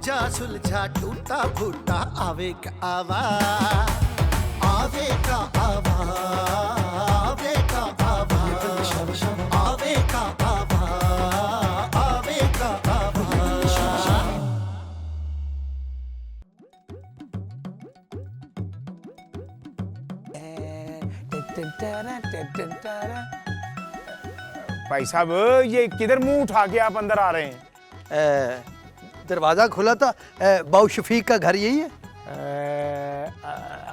सूझा सुलझा टूटा फूटा आवे का आवा, आवे का आवा, आवे का आवा, आवे का आवा, आवे का आवा। भाई साहब ये किधर मुंह उठा के आप अंदर आ रहे हैं? दरवाज़ा खुला था। बाऊ शफीक का घर यही है?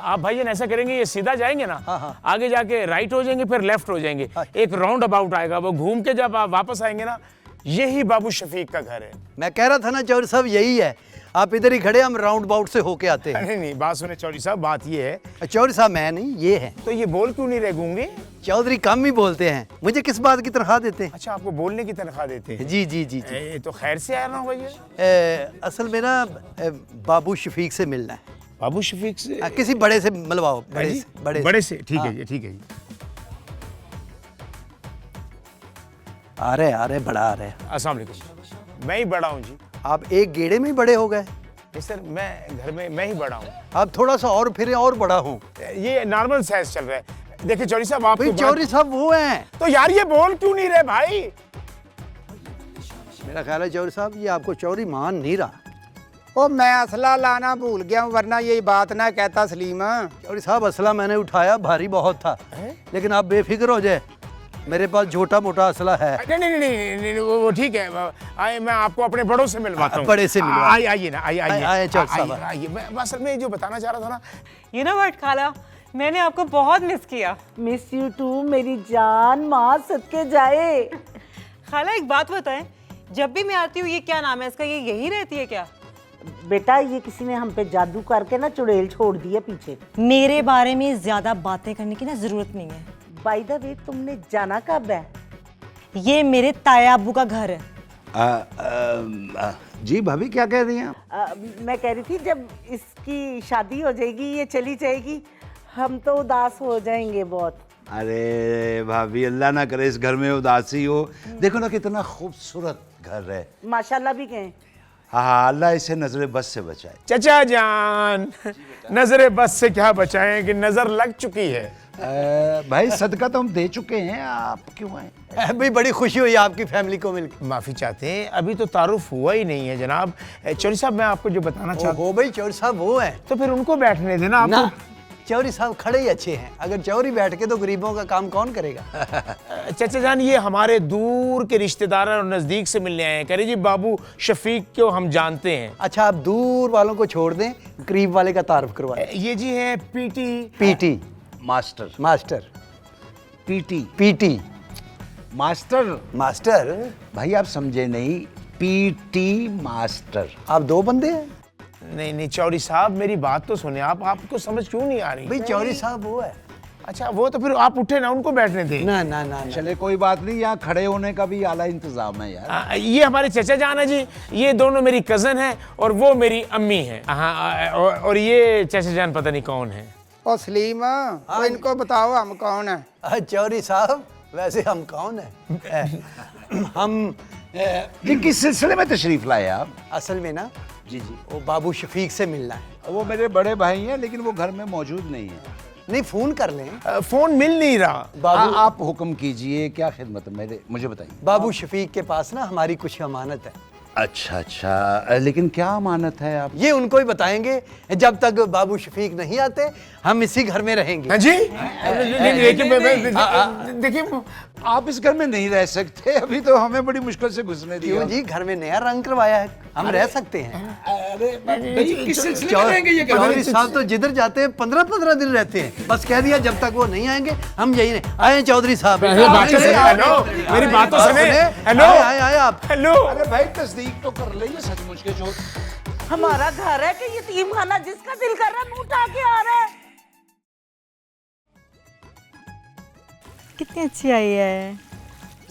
आप भाईजान ऐसा करेंगे, ये सीधा जाएंगे ना, हाँ। आगे जाके राइट हो जाएंगे, फिर लेफ्ट हो जाएंगे, एक राउंड अबाउट आएगा, वो घूम के जब आप वापस आएंगे ना, यही बाबू शफीक का घर है। मैं कह रहा था ना चौधरी साहब यही है, आप इधर ही खड़े, हम राउंड बाउट से होके आते हैं। नहीं बात सुने चौधरी साहब, बात ये है। चौधरी साहब मैं नहीं, ये है। तो ये बोल क्यों नहीं रहे गूंगे? चौधरी कम ही बोलते हैं, मुझे किस बात की तनख्वाह देते हैं? अच्छा, आपको बोलने की तनख्वाह देते हैं? जी जी जी जी। ये तो खैर से आया ना भैया। असल में ना बाबू शफीक से मिलना है। बाबू शफीक से? किसी बड़े से मिलवाओ। बड़े से ठीक है जी, ठीक है जी। आ रहे बड़ा आ रहे। अस्सलाम वालेकुम। मैं ही बड़ा हूँ जी। आप एक गेड़े में ही बड़े हो गए? नहीं सर, मैं घर में मैं ही बड़ा हूँ। आप थोड़ा सा और फिर और बड़ा हूँ। ये नॉर्मल साइज चल रहा है। देखिए चौधरी साहब, आप चौधरी साहब वो हैं। तो यार ये बोल क्यों नहीं रहे भाई? मेरा ख्याल है चौधरी साहब ये आपको चौधरी मान नहीं रहा। ओ मैं असला लाना भूल गया हूँ, वरना यही बात ना कहता सलीम। चौधरी साहब असला मैंने उठाया, भारी बहुत था, लेकिन आप बेफिक्र हो जाए, मेरे पास छोटा मोटा असला है। नहीं, वो ठीक है। आइए, मैं आपको अपने बड़ों से मिलवाता हूँ। बड़े से मिलवा। आइए ना, आइए चौधरी साहब आइए। मैं असल में जो बताना चाह रहा था ना, You know what, खाला, मैंने आपको बहुत मिस किया। मिस यू टू मेरी जान, माँ सदके जाए। खाला एक बात बताएं, जब भी मैं आती हूँ, ये क्या नाम है इसका, ये यही रहती है क्या? बेटा ये किसी ने हम पे जादू करके ना चुड़ैल छोड़ दी है पीछे। मेरे बारे में ज्यादा बातें करने की ना जरूरत नहीं है। बाय द वे तुमने जाना कब है? ये मेरे ताया अब्बू का घर है। जी भाभी क्या कह रही हैं? मैं कह रही थी जब इसकी शादी हो जाएगी, ये चली जाएगी, हम तो उदास हो जाएंगे बहुत। अरे भाभी अल्लाह ना करे इस घर में उदासी हो। देखो ना कितना खूबसूरत घर है। माशाल्लाह भी कहें। हाँ, अल्लाह इसे नजरे बस से बचाए। चचा जान, नजरे बस से क्या बचाएं कि नजर लग चुकी है। भाई सदका तो हम दे चुके हैं, आप क्यों आए? भाई बड़ी खुशी हुई आपकी फैमिली को मिलकर। माफी चाहते हैं, अभी तो तारुफ हुआ ही नहीं है जनाब। चौधरी साहब मैं आपको जो बताना चाहता हो भाई चौधरी साहब वो हैं, तो फिर उनको बैठने देना आप। ना चौधरी साहब खड़े ही अच्छे हैं, अगर चौधरी बैठ के तो गरीबों का काम कौन करेगा? चाचा जान, ये हमारे दूर के रिश्तेदार और नजदीक से मिलने आए हैं। कह रहे जी बाबू शफीक को हम जानते हैं। अच्छा आप दूर वालों को छोड़ दें, करीब वाले का तारुफ करवाएं। ये जी है पीटी मास्टर पीटी मास्टर भाई आप समझे नहीं, पीटी मास्टर। आप दो बंदे हैं? नहीं चौधरी साहब मेरी बात तो सुने, आपको समझ क्यों नहीं आ रही? भाई चौधरी साहब वो है। अच्छा वो तो फिर आप उठे ना, उनको बैठने दें। ना चले कोई बात नहीं, यहाँ खड़े होने का भी आला इंतजाम है यार। ये हमारे चचा जान है जी, ये दोनों मेरी कजन है और वो मेरी अम्मी है। हाँ, और ये चचा जान पता नहीं कौन है। ओ सलीम, तो इनको बताओ हम कौन है? चौधरी साहब वैसे हम कौन है? हम जी किस सिलसिले में तशरीफ लाए आप? असल में ना जी वो बाबू शफीक से मिलना है। वो मेरे बड़े भाई हैं, लेकिन वो घर में मौजूद नहीं है। नहीं फोन कर लें। फोन मिल नहीं रहा। बाबू आप हुक्म कीजिए, क्या खिदमत है मुझे बताइए। बाबू शफीक के पास ना हमारी कुछ अमानत है। अच्छा, लेकिन क्या अमानत है आप? ये उनको ही बताएंगे, जब तक बाबू शफीक नहीं आते हम इसी घर में रहेंगे। हाँ जी, देखिए आप इस घर में नहीं रह सकते, अभी तो हमें बड़ी मुश्किल से घुसने दिया। क्यों जी, घर में नया रंग करवाया है, हम रह सकते हैं। किस सिलसिले में रहेंगे ये घर? चौधरी साहब तो जिधर जाते हैं 15-15 दिन रहते हैं, बस कह दिया जब तक वो नहीं आएंगे हम यही नहीं आए। चौधरी साहब मेरी बात तो सुने। हेलो आए आप। हेलो। अरे भाई तस्दीक तो कर ले, ये सचमुच के जो हमारा घर है कि यतीम खाना, जिसका दिल कर रहा है मुंह उठा के आ रहा है। कितनी अच्छी आई है,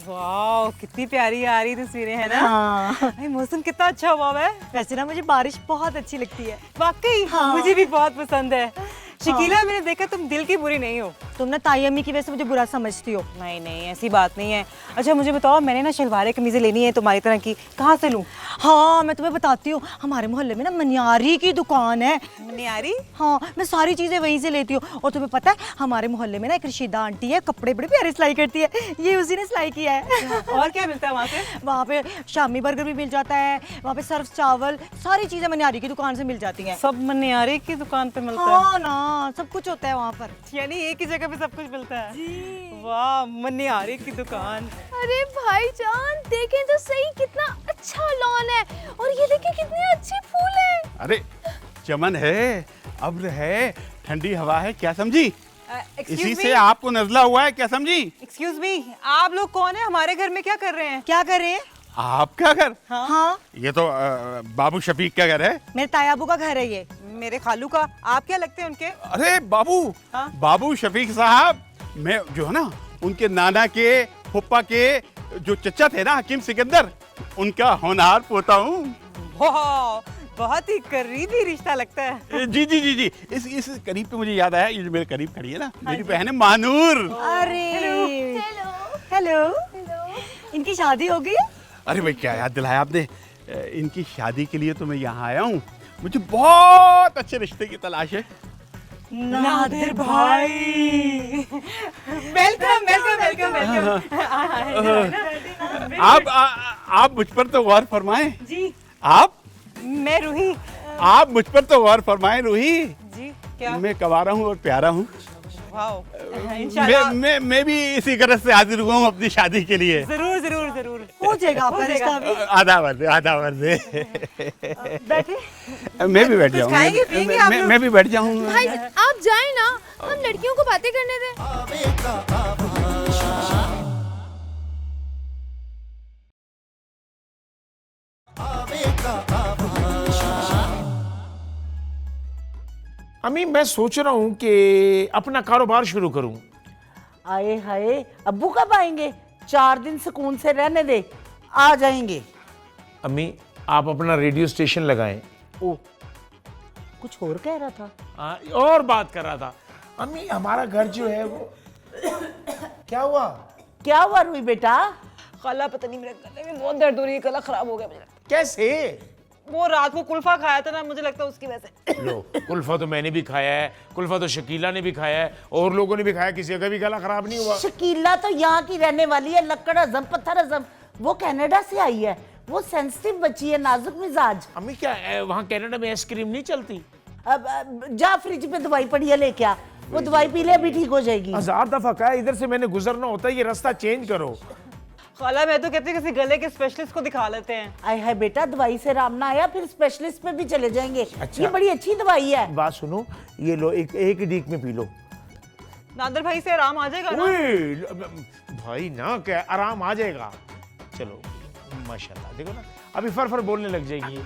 वाह कितनी प्यारी आ रही तस्वीरें है ना। हाँ। मौसम कितना अच्छा हुआ है। वैसे ना मुझे बारिश बहुत अच्छी लगती है, वाकई मुझे भी बहुत पसंद है। शकीला मैंने देखा तुम दिल की बुरी नहीं हो। तुम ना ताई अम्मी की वजह से मुझे बुरा समझती हो। नहीं नहीं ऐसी बात नहीं है। अच्छा मुझे बताओ, मैंने ना शलवारें कमीजें लेनी है तुम्हारी तरह की, कहाँ से लूँ? हाँ मैं तुम्हें बताती हूँ, हमारे मोहल्ले में ना मनियारी की दुकान है। मनियारी? हाँ मैं सारी चीजें वहीं से लेती हूँ। और तुम्हें पता है हमारे मोहल्ले में ना एक रशीदा आंटी है, कपड़े बड़े प्यारे सिलाई करती है, ये उसी ने सिलाई किया है। और क्या मिलता है वहाँ से? वहाँ पे शामी बर्गर भी मिल जाता है, वहाँ पे सर्फ चावल, सारी चीजें मनियारी की दुकान से मिल जाती हैं। सब मनियारी की दुकान पे मिलता हाँ ना, सब कुछ होता है वहाँ पर। यानी एक ही जगह पे सब कुछ मिलता है? वाह, मनियारी की दुकान। अरे भाईजान देखें तो सही, कितना अच्छा लॉन है, और ये देखें कितने अच्छे फूल हैं। अरे चमन है, अब्र है, ठंडी हवा है, क्या समझी? इसी से आपको नजला हुआ है, क्या समझी? एक्सक्यूज मी, आप लोग कौन है? हमारे घर में क्या कर रहे हैं? क्या कर रहे हैं? आपका घर? हाँ ये तो बाबू शफीक का घर है। मेरे तायाबू का घर है ये। मेरे खालू का। आप क्या लगते हैं उनके? अरे बाबू, हाँ? बाबू शफीक साहब, मैं जो है ना उनके नाना के फुप्पा के जो चचा थे ना हकीम सिकंदर, उनका होनहार पोता हूँ। बहुत ही करीबी रिश्ता लगता है। जी जी जी जी, इस करीब पे मुझे याद आया, ये जो मेरे करीब खड़ी है ना, मेरी बहन है मानूर। अरे हेलो, इनकी शादी हो गई? अरे भाई क्या याद दिलाया आपने, इनकी शादी के लिए तो मैं यहाँ आया हूँ। मुझे बहुत अच्छे रिश्ते की तलाश है। नादिर भाई, वेलकम वेलकम वेलकम वेलकम। आप मुझ पर तो गौर फरमाएं। जी आप? मैं रूही। आप मुझ पर तो गौर फरमाएं रूही। जी क्या? मैं कवारा हूँ और प्यारा हूँ। वाओ, इंशाल्लाह। मैं भी इसी गरज से हाजिर हुआ हूँ अपनी शादी के लिए। जरूर जरूर जरूर हो जाएगा आपका रिश्ता भी। आधा वर्द बैठे, मैं भी बैठ जाऊँ। खाएंगे, पिएंगे आप लोग? मैं भी बैठ जाऊँ। भाई आप जाए ना, हम लड़कियों को बातें करने दें। आवे का आवाज, आवे का आवाज। अम्मी मैं सोच रहा हूँ कि अपना कारोबार शुरू करूँ। आए हाय, अब्बू कब आएंगे? 4 दिन सुकून से रहने दे, आ जाएंगे। अम्मी आप अपना रेडियो स्टेशन लगाएं। ओ, कुछ और कह रहा था? और बात कर रहा था। अम्मी हमारा घर जो है वो क्या हुआ? क्या हुआ रूही बेटा? खाला पता नहीं, मेरे गले में बहुत दर्द हो रही है, गला खराब हो गया मुझे। कैसे? वो रात को कुल्फा खाया था ना, मुझे लगता है उसकी वजह से। लो, कुल्फा तो मैंने भी खाया है, कुल्फा तो शकीला ने भी खाया है, और लोगों ने भी खाया, किसी का भी गला खराब नहीं हुआ। शकीला तो यहाँ की रहने वाली है, लक्कड़ हजम पत्थर हजम। वो कनाडा से आई है, वो सेंसिटिव बच्ची है, नाजुक मिजाज। अम्मी क्या वहाँ कनाडा में आइसक्रीम नहीं चलती? अब जा फ्रिज पे दवाई पड़ी है, लेके आ, वो दवाई पी ले, अभी ठीक हो जाएगी। 1000 दफा कहा इधर से मैंने गुजरना होता है, ये रास्ता चेंज करो। खाला मैं तो कहती हूँ किसी गले के स्पेशलिस्ट को दिखा लेते हैं। आय हाय बेटा, दवाई से आराम ना आया फिर स्पेशलिस्ट पे भी चले जाएंगे। अच्छा। ये बड़ी अच्छी दवाई है। बात सुनो, ये लो, एक डीक में पी लो। नादर भाई से आराम आ जाएगा ना? भाई ना क्या आराम आ जाएगा। चलो माशाल्लाह, देखो ना अभी फर बोलने लग जाएगी।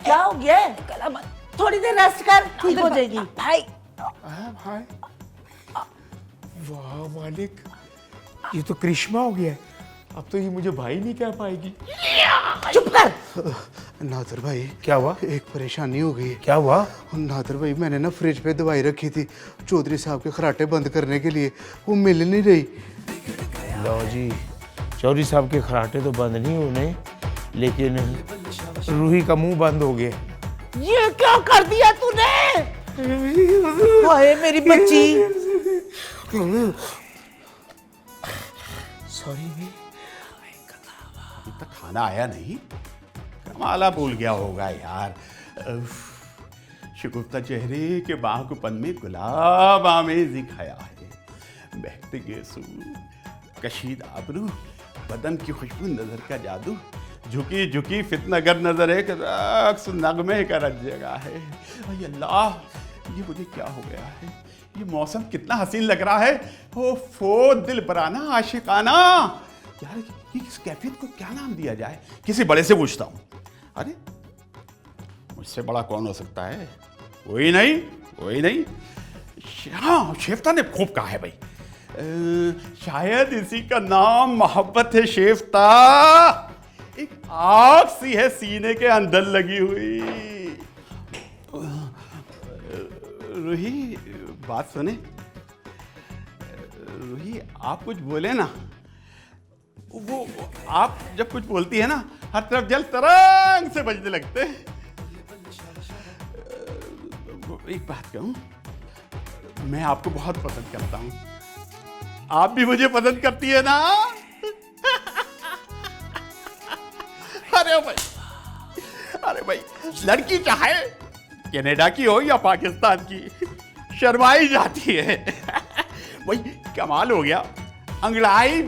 क्या हो गया? थोड़ी देर रेस्ट कर, ठीक हो जाएगी। भाई भाई वाह मालिक, ये तो करिश्मा हो गया है। अब तो ये मुझे भाई नहीं कह पाएगी। चुप कर। नादर भाई, क्या हुआ? एक परेशानी हो गई। क्या हुआ? नादर भाई, मैंने ना फ्रिज पे दवाई रखी थी चौधरी साहब के खराटे बंद करने के लिए, वो मिल नहीं रही। लो जी, चौधरी साहब के खराटे तो बंद नहीं होने, लेकिन रूही का मुंह बंद हो गया। ये क्या कर दिया तूने? हाय मेरी बच्ची। सॉरी भी, अभी तक खाना आया नहीं, कमाला भूल गया होगा यार। शगुफ्ता चेहरे के बाहुपन में गुलाब आमेज़ी खाया है, बहते गेसू, कशीद आबरू, बदन की खुशबू, नजर का जादू, झुकी झुकी फितनागर नजर एक रक्स नगमे का रच जगह है। अय अल्लाह, ये मुझे क्या हो गया है? ये मौसम कितना हसीन लग रहा है। ओ दिल बराना आशिकाना। यार ये इस कैफियत को क्या नाम दिया जाए? किसी बड़े से पूछता हूँ। अरे मुझसे बड़ा कौन हो सकता है? कोई नहीं। हाँ, शेफ्ता ने खूब कहा है भाई। शायद इसी का नाम मोहब्बत है। शेफ्ता एक आग सी है सीने के अंदर लगी हुई। रूही बात सुने। रूही आप कुछ बोले ना, वो आप जब कुछ बोलती है ना हर तरफ जल तरंग से बजने लगते हैं। एक बात कहूं, मैं आपको बहुत पसंद करता हूं, आप भी मुझे पसंद करती है ना? अरे भाई लड़की चाहे कनाडा की हो या पाकिस्तान की, शर्माई जाती है। भाई कमाल हो गया, अंगड़ाई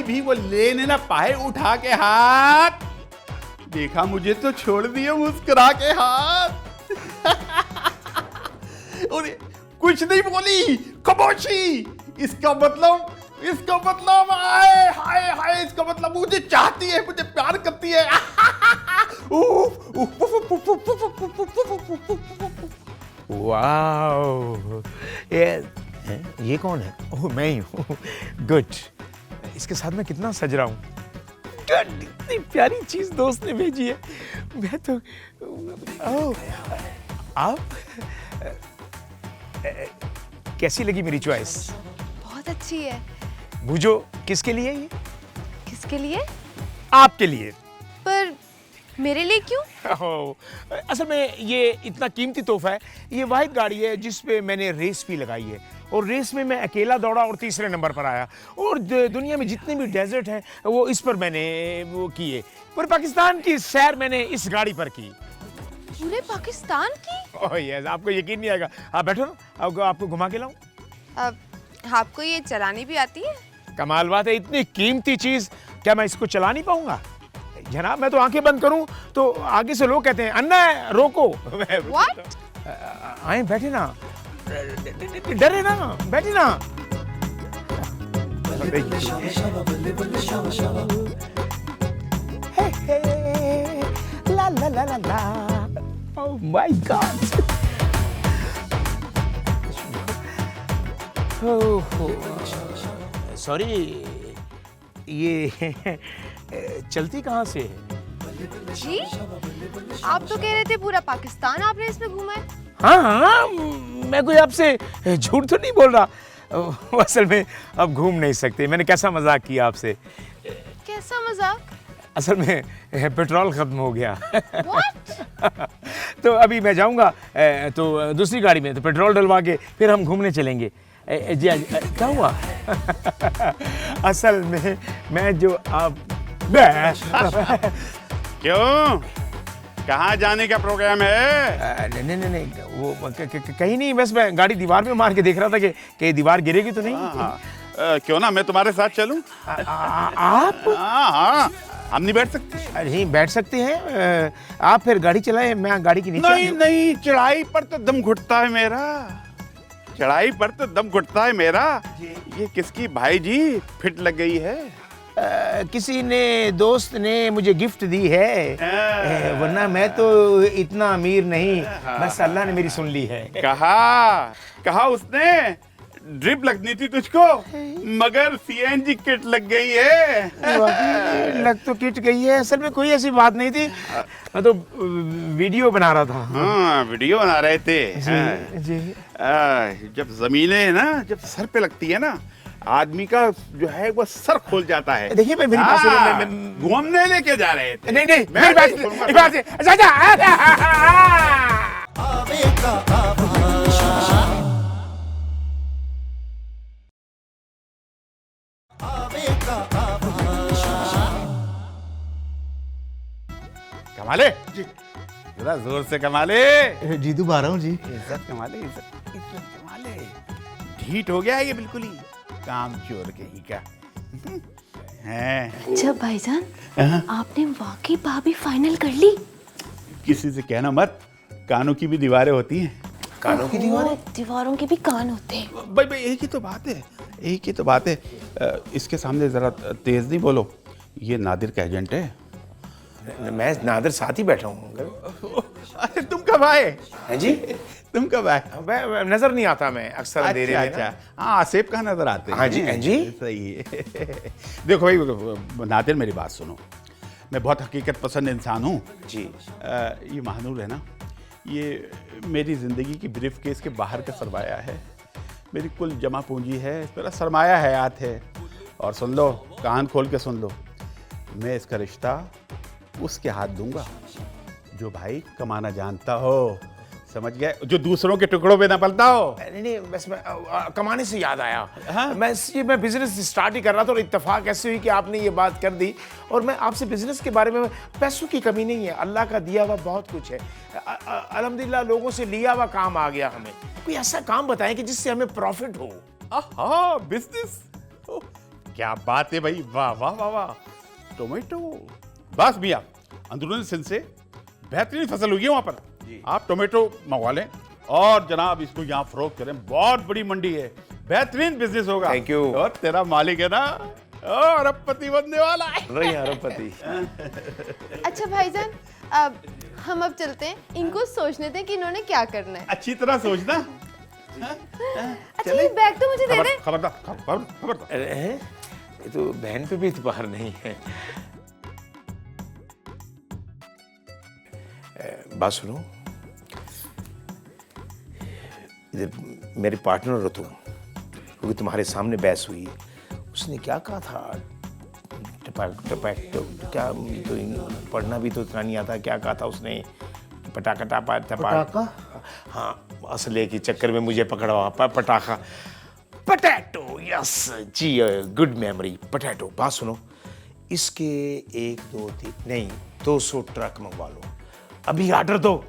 भी वो लेने ना पाए उठा के हाथ, देखा मुझे तो छोड़ दिए मुस्कुरा के हाथ। और कुछ नहीं बोली, खामोशी। इसका मतलब हाय हाय हाय, इसका मतलब मुझे चाहती है, मुझे प्यार करती है। वाओ, ये कौन है? ओह मैं ही हूँ। गुड, इसके साथ मैं कितना सज रहा हूँ। इतनी प्यारी चीज दोस्त ने भेजी है। मैं तो ओह, आप कैसी लगी मेरी चॉइस? बहुत अच्छी है। बूझो किसके लिए ये? किसके लिए? आपके लिए। पर मेरे लिए क्यों? ओह, असल में ये इतना कीमती तोहफा है। ये वाहिद गाड़ी है जिस पे मैंने रेस भी लगाई है, और रेस में मैं अकेला दौड़ा और तीसरे नंबर पर आया। और दुनिया में जितने भी डेजर्ट हैं वो इस पर मैंने वो किए। पूरे पाकिस्तान की सैर मैंने इस गाड़ी पर की। पूरे पाकिस्तान की? ओह यस, आपको यकीन नहीं आएगा। आप बैठो ना, आपको घुमा के लाऊं। अब आपको ये चलानी भी आती है? कमाल बात है, इतनी कीमती चीज क्या मैं इसको चला नहीं पाऊंगा? जनाब मैं तो आंखें बंद करूं तो आगे से लोग कहते हैं अन्ना रोको। What? आए बैठे ना, डरे ना, बैठे ना। ला ला ला ला ला। Oh my God. सॉरी, ये चलती कहाँ से है? जी, आप तो कह रहे थे पूरा पाकिस्तान आपने इसमें घूमा है। हाँ, मैं कोई आपसे झूठ तो नहीं बोल रहा। असल में अब घूम नहीं सकते। मैंने कैसा मजाक किया आपसे। कैसा मजाक? असल में पेट्रोल खत्म हो गया। What? तो अभी मैं जाऊंगा तो दूसरी गाड़ी में तो पेट्रोल डलवा के फिर हम घूमने चलेंगे। जी क्या हुआ? असल में मैं जो आप क्यों, कहाँ जाने का प्रोग्राम है? नहीं, वो कहीं नहीं, बस मैं गाड़ी दीवार में मार के देख रहा था कि दीवार गिरेगी तो नहीं। क्यों ना मैं तुम्हारे साथ चलूं? आप? हाँ, हम नहीं बैठ सकते? नहीं बैठ सकते हैं। आप फिर गाड़ी चलाएं, मैं गाड़ी के नीचे। नहीं, चढ़ाई पर तो दम घुटता है मेरा, चढ़ाई पर तो दम घुटता है मेरा। ये किसकी भाई जी फिट लग गई है? किसी ने दोस्त ने मुझे गिफ्ट दी है, वरना मैं तो इतना अमीर नहीं, बस अल्लाह ने मेरी सुन ली है। कहा उसने ड्रिप लगनी थी तुझको, मगर सीएनजी किट लग गई है। लग तो किट गई है, असल में कोई ऐसी बात नहीं थी, मैं तो वीडियो बना रहा था। हाँ, वीडियो बना रहे थे। जी। जब जमीनें ना जब सर पे लगती है ना, आदमी का जो है वो सर खोल जाता है। देखिए मेरी बात सुनो, घूमने लेके जा रहे थे। नहीं मेरी बात से आवेगा कमाले जी, जरा जोर से कमाले। जी दोबारा हूँ जी। इज्जत कमाले, इज्जत कमाले। ढीठ हो गया है ये बिल्कुल ही, काम चोर कहीं का है। अच्छा भाईजान, आपने वाकई भाभी फाइनल कर ली? किसी से कहना मत, कानों की भी दीवारें होती हैं। कानों की दीवारें? दीवारों के भी कान होते हैं। भाई एक ही तो बात है, एक ही तो बात है। इसके सामने जरा तेज नहीं बोलो, ये नादिर का एजेंट है। मैं नादिर साथ ही बैठा हूँ। अरे तुम कब आए? हैं जी? तुम कब आए? मैं नजर नहीं आता, मैं अक्सर अंधेरे में। अच्छा, हाँ आसेब कहाँ नजर आते हैं? हाँ जी, हैं जी। सही है। देखो भाई नादिर, मेरी बात सुनो, मैं बहुत हकीकत पसंद इंसान हूँ जी। ये महानूर है ना, ये मेरी ज़िंदगी की ब्रीफ केस के बाहर का सरमाया है, मेरी कुल जमा पूंजी है, मेरा सरमाया हयात है। और सुन लो, कान खोल के सुन लो, मैं इसका रिश्ता उसके हाथ दूंगा जो भाई कमाना जानता हो, समझ गए, जो दूसरों के टुकड़ों पे ना पलता हो। नहीं नहीं, बस मैं कमाने से याद आया। हाँ? मैं बिजनेस स्टार्ट ही कर रहा था और इत्तेफाक ऐसे हुई कि आपने ये बात कर दी। और मैं आपसे बिजनेस के बारे में, पैसों की कमी नहीं है, अल्लाह का दिया हुआ बहुत कुछ है। अल्हम्दुलिल्लाह लोगों से लिया हुआ काम आ गया हमें। कोई ऐसा काम बताएं कि जिससे हमें प्रॉफिट हो। आहा, बिजनेस, क्या बात है भाई, वाह वाह वाह वाह। टोमेटो, बस भैया अंदरूनी सिंध से बेहतरीन फसल हुई है वहां पर, आप टोमेटो मंगवा लें और जनाब इसको यहाँ फरोख्त करें। बहुत बड़ी मंडी है, बेहतरीन बिजनेस होगा। Thank you। और तेरा मालिक है ना, अरबपति बनने वाला है। रही अरबपति। अच्छा भाईजान, हम अब चलते हैं, इनको सोचने दें कि इन्होंने क्या करना है। अच्छी तरह सोचना। अच्छा ये बैग तो मुझे दे दे। खबरदार। अरे ये तो बहन पे भी इतबार नहीं है। बात सुनो, इधर मेरे पार्टनर हो तुम, क्योंकि तुम्हारे सामने बहस हुई, उसने क्या कहा था, टपैक तो क्या, तो पढ़ना भी तो इतना नहीं आता, क्या कहा था उसने, पटाखा। हाँ, असले के चक्कर में मुझे पकड़ा, पटाखा, पटैटो, यस जी, गुड मेमोरी, पटैटो। बात सुनो, इसके 1 2 3 नहीं 200 ट्रक मंगवा लो, अभी ऑर्डर दो,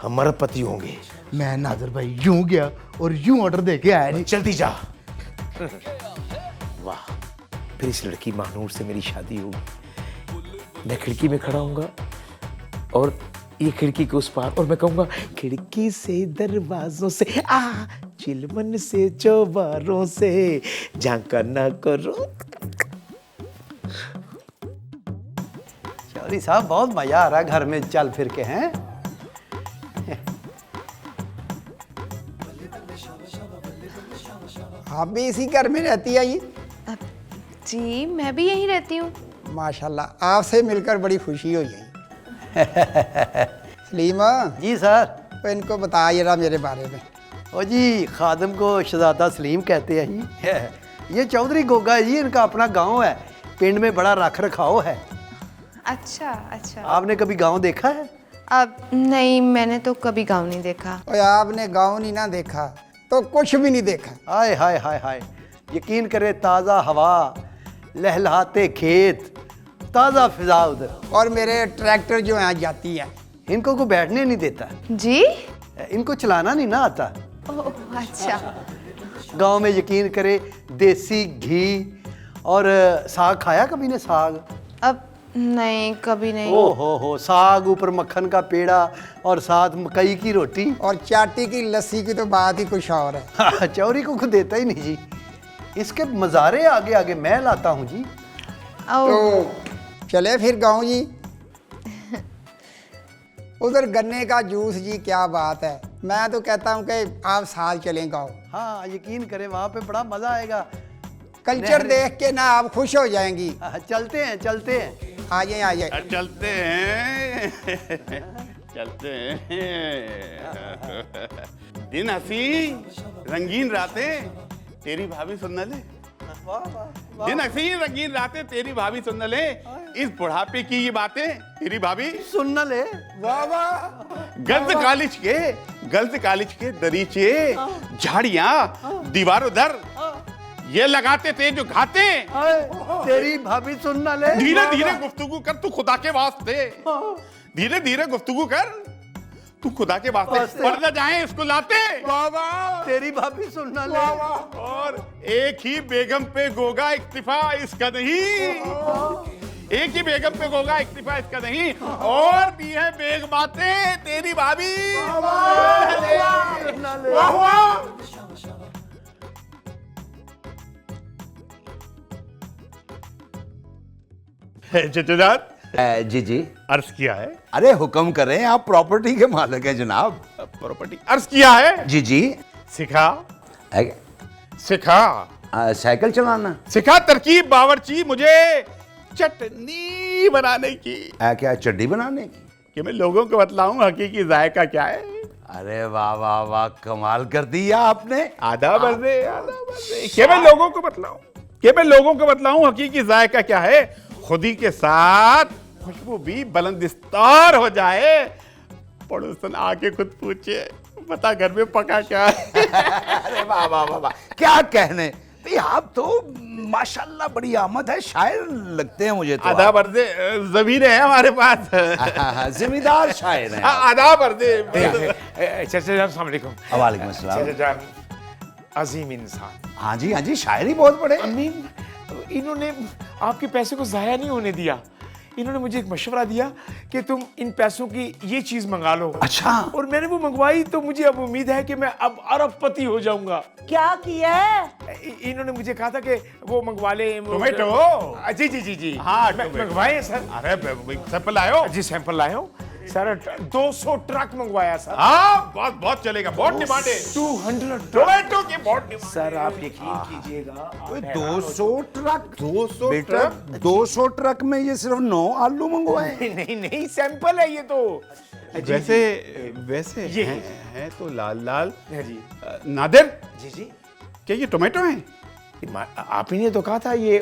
हम अरबपति होंगे। मैं नाजर भाई यूं गया और यूं ऑर्डर दे के आया। जल्दी जा। वाह, फिर इस लड़की महानूर से मेरी शादी होगी। मैं खिड़की में खड़ा होऊंगा और ये खिड़की के उस पार, और मैं कहूंगा, खिड़की से दरवाजों से चिलमन से चौबारों से झांका ना करो। चौधरी साहब बहुत मजा आ रहा है घर में चल फिर के, हैं? आप भी इसी घर में रहती है ये? जी मैं भी यहीं रहती हूँ। माशाल्लाह, आपसे मिलकर बड़ी खुशी हुई है। सलीमा जी सर। तो इनको बता जरा मेरे बारे में। ओ जी, खादम को शहजादा सलीम कहते हैं जी। ये चौधरी गोगा है जी, इनका अपना गांव है, पिंड में बड़ा रख रखाव है। अच्छा अच्छा। आपने कभी गांव देखा है? अब नहीं, मैंने तो कभी गाँव नहीं देखा। और आपने गाँव नहीं ना देखा तो कुछ भी नहीं देखा। हाय हाय हाय हाय, यकीन करे, ताज़ा हवा, लहलहाते खेत, ताज़ा फिजा उधर। और मेरे ट्रैक्टर जो यहाँ जाती है, इनको को बैठने नहीं देता जी, इनको चलाना नहीं ना आता। ओह अच्छा। गांव में यकीन करे देसी घी और साग खाया कभी ने? साग अब नहीं, कभी नहीं। ओ हो, साग ऊपर मक्खन का पेड़ा और साथ मकई की रोटी और चाटी की लस्सी की तो बात ही कुछ और है। चौरी को खुद देता ही नहीं जी, इसके मज़ारे आगे आगे मैं लाता हूँ जी। तो चले फिर गाँव जी। उधर गन्ने का जूस जी, क्या बात है। मैं तो कहता हूँ कि आप साल चलें गाँव। हाँ यकीन करें, वहाँ पे बड़ा मज़ा आएगा। कल्चर देख के ना आप खुश हो जाएंगी। चलते हैं चलते हैं, आ जाए। चलते हैं चलते हैं। दिन हंसी रंगीन रातें तेरी भाभी सुन न ले, दिन हंसी रंगीन रातें तेरी भाभी सुन न ले, इस बुढ़ापे की ये बातें तेरी भाभी सुन न ले। वाह वाह। गल्द कॉलेज के दरीचे, झाड़ियां, दीवारों दर, ये लगाते थे जो घाते, तेरी भाभी सुन न ले। धीरे धीरे गुफ्तगू कर तू खुदा के वास्ते, धीरे धीरे गुफ्तगू कर तू खुदा के वास्ते, पढ़ न जाए इसको लाते। तेरी भाभी सुन न ले। और एक ही बेगम पे गोगा इक्तिफा इसका नहीं, एक ही बेगम पे गोगा इक्तिफा इसका नहीं, और भी है बेग बातें तेरी भाभी। चचेदार जी जी। अर्ज किया है। अरे हुक्म करें, आप प्रॉपर्टी के मालिक हैं जनाब। प्रॉपर्टी अर्ज किया है। जी जी। सिखा साइकिल चलाना सिखा, तरकीब बावर्ची मुझे चटनी बनाने की। क्या चड्डी बनाने की? कि मैं लोगों को बतलाऊं हकीकी जायका क्या है। अरे वाह वाह वाह, कमाल कर दिया आपने। आधा बजे के मैं लोगों को बतलाऊं हकीकी जायका क्या है। खुदी के साथ खुशबू भी बुलंदिस्तार हो जाए, पड़ोसन आके खुद पूछे बता घर में पका क्या है। अरे वाह वाह वाह वाह, क्या कहने भाई, आप तो माशाल्लाह बड़ी आमद है, शायर लगते हैं मुझे तो। आधा बर्दे जमीनें हैं हमारे पास। जिम्मेदार शायर हैं। आधा बर्दे। चाचा जान अस्सलाम वालेकुम। वालेकुम अस्सलाम। चाचा जान अजीम इंसान। हाँ जी शायरी बहुत बड़े। अमीन, इन्होंने आपके पैसे को जाया नहीं होने दिया। इन्होंने मुझे एक मशवरा दिया कि तुम इन पैसों की ये चीज मंगा लो। अच्छा। और मैंने वो मंगवाई तो मुझे अब उम्मीद है कि मैं अब अरबपति हो जाऊंगा। क्या किया है? इन्होंने मुझे कहा था कि वो मंगवा ले टोमेटो। जी जी जी जी हाँ, मंगवाए सर। अरे सैंपल लायो। जी सैंपल लाए हो सर। 200 ट्रक मंगवाया सर। हाँ बहुत चलेगा, बहुत डिमांड है। 200 टोमेटो की बहुत डिमांड। सर आप यकीन कीजिएगा 200 ट्रक? 200 बेटा 200 ट्रक में ये सिर्फ 9 आलू मंगवाए? नहीं सैंपल है ये तो। वैसे ये हैं तो लाल जी। नादिर जी जी क्या ये टोमेटो हैं? आप ही ने तो कहा था ये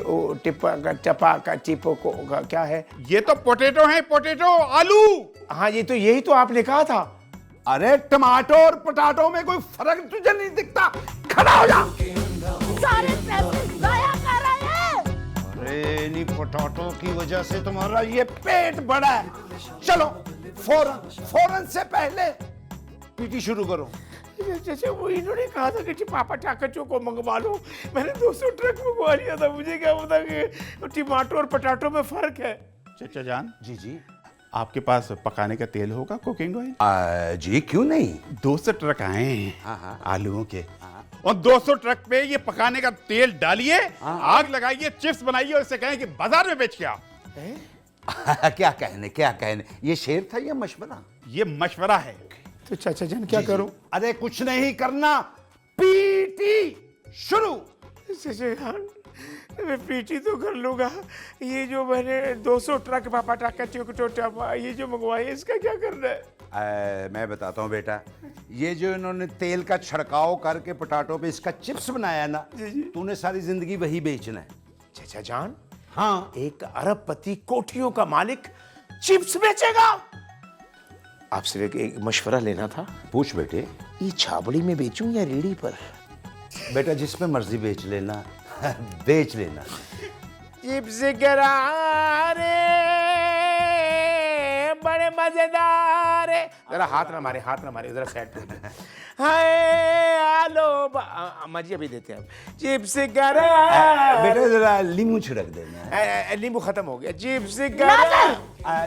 टपा का चिपो को क्या है? ये तो पोटैटो हैं, पोटैटो आलू। हाँ ये तो यही तो आपने कहा था। अरे टमाटो और पटाटो में कोई फर्क तुझे नहीं दिखता? खड़ा हो जा। सारे पैसे जाया कर रहे हैं। अरे नहीं, पोटैटो की वजह से तुम्हारा ये पेट बड़ा है। चलो फौरन से पहले पीटी शुरू करो। जैसे वो इन्होंने कहा था कि पापा टाकचो को मंगवा लो, मैंने 200 ट्रक मंगवा लिया था। मुझे क्या पता कि टमाटो और पटाटो में फर्क है। चाचा जान जी आपके पास पकाने का तेल होगा, कुकिंग ऑयल? जी क्यों नहीं। 200 ट्रक आए हैं हाँ। आलूओं के, और 200 ट्रक पे ये पकाने का तेल डालिए, आग लगाइए, चिप्स बनाइए और इसे कहें कि बाजार में बेच के आओ। क्या कहने, ये शेर था या मशवरा? ये मशवरा है। तो चाचा जान क्या करूं? अरे कुछ नहीं करना, पीटी शुरू। चाचा जान मैं पीटी तो कर लूंगा, ये जो मैंने 200 ट्रक पापा टाका ये जो मंगवाए इसका क्या करना है? मैं बताता हूँ बेटा, ये जो इन्होंने तेल का छिड़काव करके पटाटो पे इसका चिप्स बनाया ना, तूने सारी जिंदगी वही बेचना है। चाचा जान हाँ, एक अरबपति कोठियों का मालिक चिप्स बेचेगा? आपसे एक मशवरा लेना था। पूछ बेटे। ये छाबड़ी में बेचूं या रेड़ी पर? बेटा जिस पे मर्जी बेच लेना, बेच लेना। चिप्स गरारे बड़े मजेदार है। जरा हाथ ना मारे जरा साइड पे। हाय आलो अम्मा जी अभी देते हैं। चिप्स गरारे बेटा जरा नींबू छिड़क देना। नींबू खत्म हो गया। चिप्स गरारे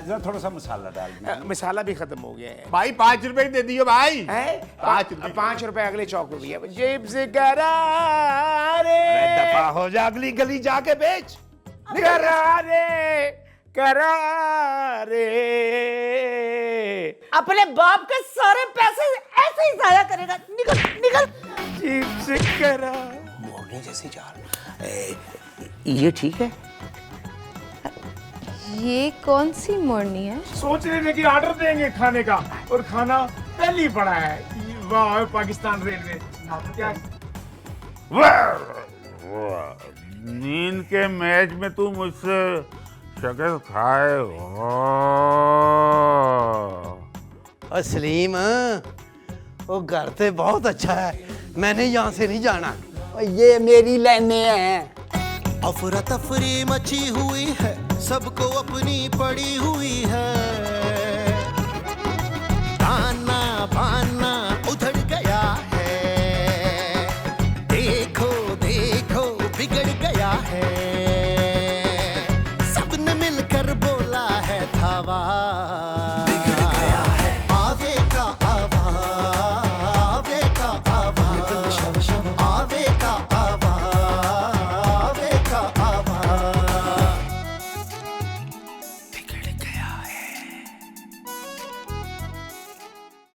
जरा थोड़ा सा मसाला डाल देना। मसाला भी खत्म हो गया है। भाई 5 रुपए दे दियो भाई। 5 रुपए अगले चौक पे भैया। चिप्स गरारे दफा हो जा, अगली गली जाके बेच। करारे अपने बाप के सारे पैसे ऐसे ही जाया करेगा। निकल चिप्स करा मोरनी जैसी चाल। ये ठीक है? ये कौन सी मोरनी है? सोच रहे थे कि ऑर्डर देंगे खाने का और खाना पहले पड़ा है। वाह पाकिस्तान रेलवे क्या। नींद के मैच में तू मुझसे शक्ल खाए हो। सलीम वो घर तो बहुत अच्छा है, मैंने यहाँ से नहीं जाना। ये मेरी लाइनें हैं। अफरा तफरी मची हुई है, सबको अपनी पड़ी हुई है।